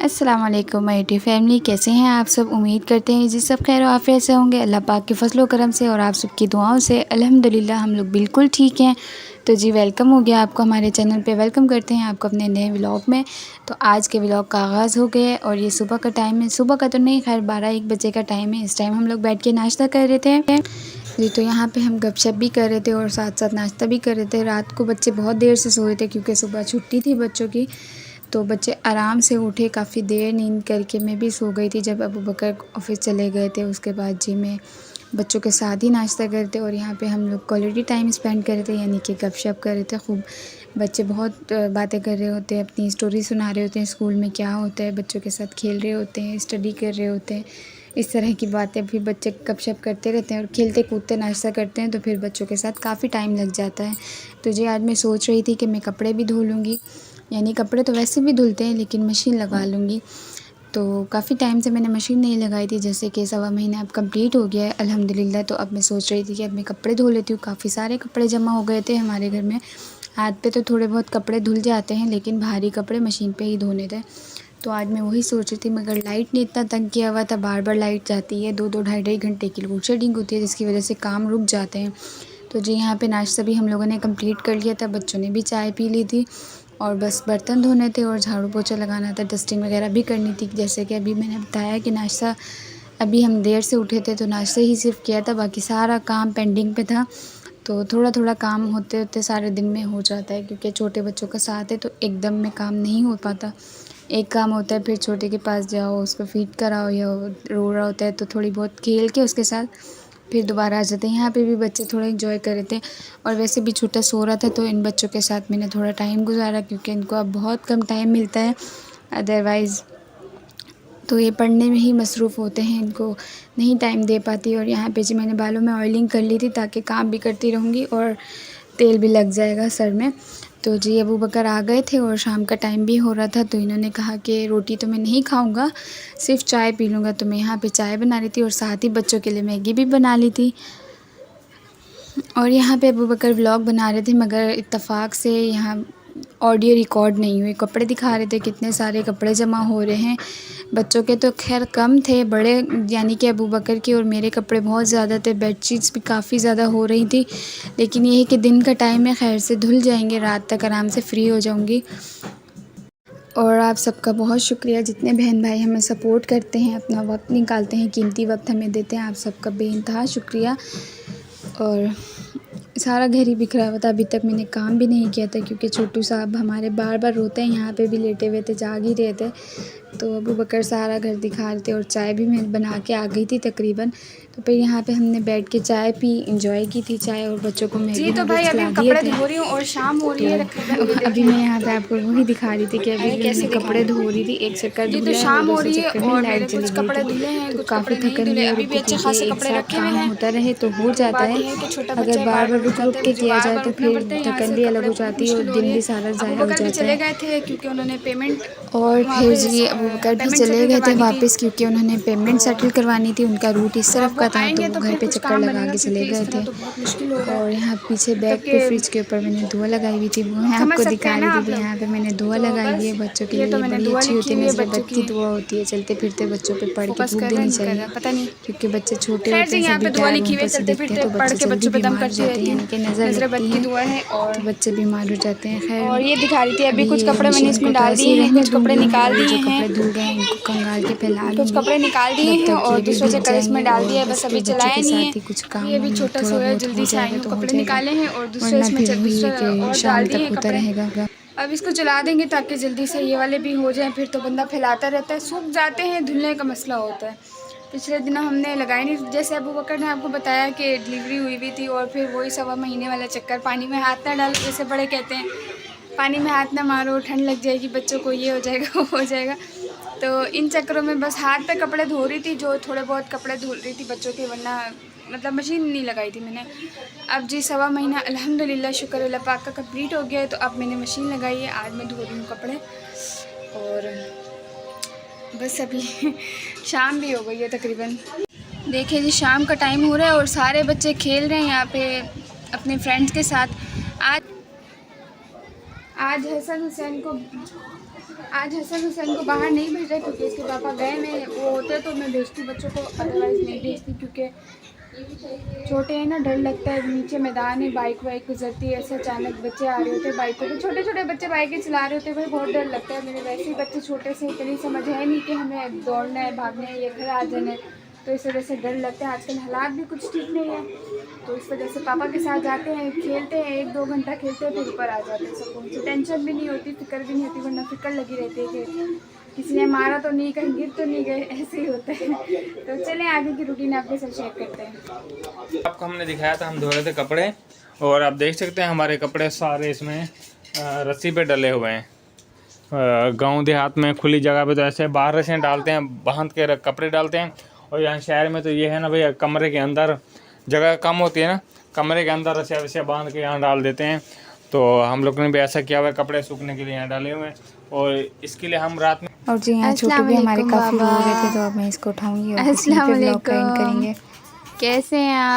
अस्सलाम वालेकुम my dear family, कैसे हैं आप सब। उम्मीद करते हैं जी सब खैर आफियत से होंगे। अल्लाह पाक के फजल करम से और आप सबकी दुआओं से अल्हम्दुलिल्लाह हम लोग बिल्कुल ठीक हैं। तो जी वेलकम हो गया आपको हमारे चैनल पे। वेलकम करते हैं आपको अपने नए व्लॉग में। तो आज के व्लॉग का आगाज़ हो गया और ये सुबह का टाइम है। सुबह का तो नहीं, खैर 12-1 बजे का टाइम है। इस टाइम हम लोग बैठ के नाश्ता कर रहे थे जी। तो यहाँ पे हम गपशप भी कर रहे थे और साथ साथ नाश्ता भी कर रहे थे। रात को बच्चे बहुत देर से सोए थे क्योंकि सुबह छुट्टी थी बच्चों की, तो बच्चे आराम से उठे। काफ़ी देर नींद करके मैं भी सो गई थी जब अबू बकर ऑफिस चले गए थे। उसके बाद जी मैं बच्चों के साथ ही नाश्ता करते और यहाँ पे हम लोग क्वालिटी टाइम स्पेंड कर रहे थे, यानी कि गपशप कर रहे थे खूब। बच्चे बहुत बातें कर रहे होते हैं, अपनी स्टोरी सुना रहे होते हैं, स्कूल में क्या होता है, बच्चों के साथ खेल रहे होते हैं, स्टडी कर रहे होते हैं, इस तरह की बातें। फिर बच्चे गपशप करते रहते हैं और खेलते कूदते नाश्ता करते हैं, तो फिर बच्चों के साथ काफ़ी टाइम लग जाता है। तो जी आज मैं सोच रही थी कि मैं कपड़े भी धो लूँगी, यानी कपड़े तो वैसे भी धुलते हैं लेकिन मशीन लगा लूँगी। तो काफ़ी टाइम से मैंने मशीन नहीं लगाई थी, जैसे कि 1.25 महीना अब कंप्लीट हो गया है अल्हम्दुलिल्लाह। तो अब मैं सोच रही थी कि अब मैं कपड़े धो लेती हूँ। काफ़ी सारे कपड़े जमा हो गए थे हमारे घर में। हाथ पे तो थोड़े बहुत कपड़े धुल जाते हैं लेकिन भारी कपड़े मशीन पे ही धोने थे। तो आज मैं वही सोच रही थी, मगर लाइट ने इतना तंग किया हुआ था, बार बार लाइट जाती है, 2-2 ढाई-ढाई घंटे की लोड शेडिंग होती है जिसकी वजह से काम रुक जाते हैं। तो जी यहाँ पे नाश्ता भी हम लोगों ने कंप्लीट कर लिया था, बच्चों ने भी चाय पी ली थी और बस बर्तन धोने थे और झाड़ू पोछा लगाना था, डस्टिंग वगैरह भी करनी थी। जैसे कि अभी मैंने बताया कि नाश्ता अभी हम देर से उठे थे तो नाश्ता ही सिर्फ किया था, बाकी सारा काम पेंडिंग पे था। तो थोड़ा थोड़ा काम होते होते सारे दिन में हो जाता है, क्योंकि छोटे बच्चों का साथ है तो एकदम में काम नहीं हो पाता। एक काम होता है, फिर छोटे के पास जाओ, उसको फीड कराओ, या रो रहा होता है तो थोड़ी बहुत खेल के उसके साथ फिर दोबारा आ जाते हैं। यहाँ पे भी बच्चे थोड़ा एंजॉय कर रहे थे और वैसे भी छोटा सो रहा था तो इन बच्चों के साथ मैंने थोड़ा टाइम गुजारा, क्योंकि इनको अब बहुत कम टाइम मिलता है। अदरवाइज़ तो ये पढ़ने में ही मसरूफ़ होते हैं, इनको नहीं टाइम दे पाती। और यहाँ पे जी मैंने बालों में ऑयलिंग कर ली थी ताकि काम भी करती रहूँगी और तेल भी लग जाएगा सर में। तो जी अबू बकर आ गए थे और शाम का टाइम भी हो रहा था, तो इन्होंने कहा कि रोटी तो मैं नहीं खाऊंगा, सिर्फ चाय पी लूँगा। तो मैं यहाँ पे चाय बना रही थी और साथ ही बच्चों के लिए मैगी भी बना ली थी। और यहाँ पे अबू बकर व्लॉग बना रहे थे, मगर इत्तेफाक से यहाँ ऑडियो रिकॉर्ड नहीं हुई। कपड़े दिखा रहे थे, कितने सारे कपड़े जमा हो रहे हैं। बच्चों के तो खैर कम थे, बड़े यानी कि अबू बकर के और मेरे कपड़े बहुत ज़्यादा थे। बेडशीट्स भी काफ़ी ज़्यादा हो रही थी, लेकिन ये है कि दिन का टाइम है, खैर से धुल जाएंगे, रात तक आराम से फ्री हो जाऊंगी। और आप सबका बहुत शुक्रिया, जितने बहन भाई हमें सपोर्ट करते हैं, अपना वक्त निकालते हैं, कीमती वक्त हमें देते हैं, आप सबका बेइंतहा शुक्रिया। और सारा घर ही बिखरा हुआ था, अभी तक मैंने काम भी नहीं किया था क्योंकि छोटू साहब हमारे बार बार रोते हैं। यहाँ पे भी लेटे हुए थे, जाग ही रहे थे। तो अबू बकर सारा घर दिखा रहे थे और चाय भी मैं बना के आ गई थी तकरीबन। तो फिर यहाँ पे हमने बैठ के चाय पी, इंजॉय की थी चाय, और बच्चों को मैगी जी। तो भाई अभी कपड़े धो रही हूँ और शाम हो रही है। अभी मैं यहाँ पे आपको वही दिखा रही थी कि अभी कैसे कपड़े धो रही थी। एक चक्कर तो शाम हो रही है और मेरे कुछ कपड़े धुले हैं, कुछ काफ़ी कपड़े नहीं थकन धुले। है, अभी भी अच्छे खासे कपड़े रखे हुए हैं। होता रहे तो हो जाता है, अगर बार बार रुक रुक के किया जाए तो फिर थकन भी अलग हो जाती है और दिन भी सारा ज़ाया हो जाता है। चले गए थे क्योंकि उन्होंने पेमेंट, और फिर जी अबू बकर भी चले गए थे वापस क्योंकि उन्होंने पेमेंट सेटल करवानी थी। उनका रूट इस तरफ का था तो वो घर पे चक्कर लगा के चले गए थे। और यहाँ पीछे बैग पे फ्रिज के ऊपर मैंने दुआ लगाई हुई थी, वो मैं आपको दिखा रही थी। यहाँ पे मैंने दुआ लगाई हुई है बच्चों के लिए, बड़ी अच्छी होती है, नज़रबद की दुआ होती है। चलते फिरते बच्चों पे पढ़ के थूक देनी चाहिए, क्योंकि बच्चे छोटे होते हैं, सभी टायर ऊपर से दिखते हैं तो बच्चे जल्दी बीमार हो जाते हैं, यानी कि नज़र लगती है तो बच्चे बीमार हो जाते हैं। खैर और ये दिखा रही थी अभी कुछ कपड़े मैंने इसमें डाल दिए हैं, कुछ कपड़े निकाल दिए हैं। धुल गए इनको कंगाल के फैला कुछ कपड़े निकाल दिए हैं और दूसरे से कलश में डाल दिया है, बस अभी चलाया नहीं है। कुछ काम ये भी छोटा सा है, जल्दी से आई हूँ, कपड़े निकाले हैं और दूसरे इसमें और डाल दिए हैं कपड़े। रहेगा। अब इसको चला देंगे ताकि जल्दी से ये वाले भी हो जाएं, फिर तो बंदा फैलाता रहता है, सूख जाते हैं, धुलने का मसला होता है। पिछले दिनों हमने लगाई नहीं, जैसे अबू बकर ने आपको बताया कि डिलीवरी हुई भी थी और फिर वही 1.25 महीने वाला चक्कर, पानी में हाथ ना डालो, जैसे बड़े कहते हैं पानी में हाथ ना मारो, ठंड लग जाएगी बच्चों को, ये हो जाएगा वो हो जाएगा। तो इन चक्करों में बस हाथ पे कपड़े धो रही थी, जो थोड़े बहुत कपड़े धुल रही थी बच्चों के, वरना मतलब मशीन नहीं लगाई थी मैंने। अब जी 1.25 महीना अल्हम्दुलिल्लाह शुक्र अल्लाह पाक का कंप्लीट हो गया है, तो अब मैंने मशीन लगाई है। आज मैं धो रही हूँ कपड़े और बस अभी शाम भी हो गई है तकरीबन। देखिए जी शाम का टाइम हो रहा है और सारे बच्चे खेल रहे हैं यहाँ पे अपने फ्रेंड्स के साथ। आज हसन हुसैन को बाहर नहीं भेजा क्योंकि इसके पापा गए में, वो होते तो मैं भेजती बच्चों को, अदरवाइज़ नहीं भेजती क्योंकि छोटे हैं ना, डर लगता है। नीचे मैदान है, बाइक वाइक गुजरती है, ऐसे अचानक बच्चे आ रहे होते बाइकों पे, छोटे छोटे बच्चे बाइकें चला रहे होते, भाई बहुत डर लगता है। मेरे वैसे ही बच्चे छोटे से इतनी समझ है नहीं कि हमें दौड़ना है, भागना है, ये घर आ जाना है, तो इस वजह से डर लगता है। आजकल हालात भी कुछ ठीक नहीं है, तो इस वजह से पापा के साथ जाते हैं, खेलते हैं, 1-2 घंटा खेलते हैं, फिर ऊपर आ जाते हैं। सुकून से टेंशन भी नहीं होती, फिक्र भी नहीं होती, वरना फिक्र लगी रहती है कि किसी ने मारा तो नहीं, कहीं गिर तो नहीं गए, ऐसे ही होता है। तो चलें आगे की रूटीन आपके साथ शेयर करते हैं। आपको हमने दिखाया था हम धो रहे थे कपड़े, और आप देख सकते हैं हमारे कपड़े सारे इसमें रस्सी पे डले हुए हैं। गांव देहात में खुली जगह पे तो ऐसे बाहर रस्सियाँ डालते हैं, बांध के कपड़े डालते हैं, और यहाँ शहर में तो ये है ना भाई, कमरे के अंदर जगह कम होती है ना, कमरे के अंदर रस्सियाँ वस्सियाँ बांध के यहाँ डाल देते हैं। तो हम लोग ने भी ऐसा किया हुआ है, कपड़े सूखने के लिए यहाँ डाले हुए हैं, और इसके लिए हम रात में। और जी यहाँ छोटे भी हमारे काफ़ी हो रहे थे, तो अब मैं इसको उठाऊंगी और फिर व्लॉग का एंड करेंगे। कैसे हैं आप?